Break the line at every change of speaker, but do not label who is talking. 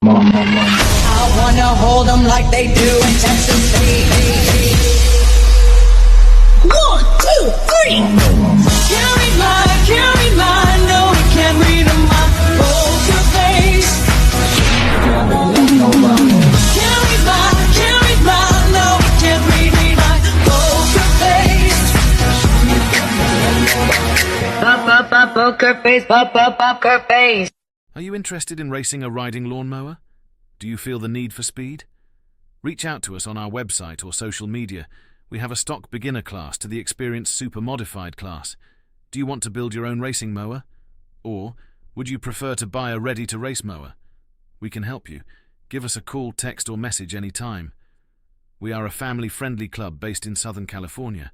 I wanna hold them like they do in Texas. 1, 2, 3. Can't read mine, no, we can't read my poker face. Can't read mine, no, we can't read my poker face. Poker face.
Are you interested in racing a riding lawnmower? Do you feel the need for speed? Reach out to us on our website or social media. We have a stock beginner class to the experienced super modified class. Do you want to build your own racing mower? Or would you prefer to buy a ready-to-race mower? We can help you. Give us a call, text or message anytime. We are a family-friendly club based in Southern California.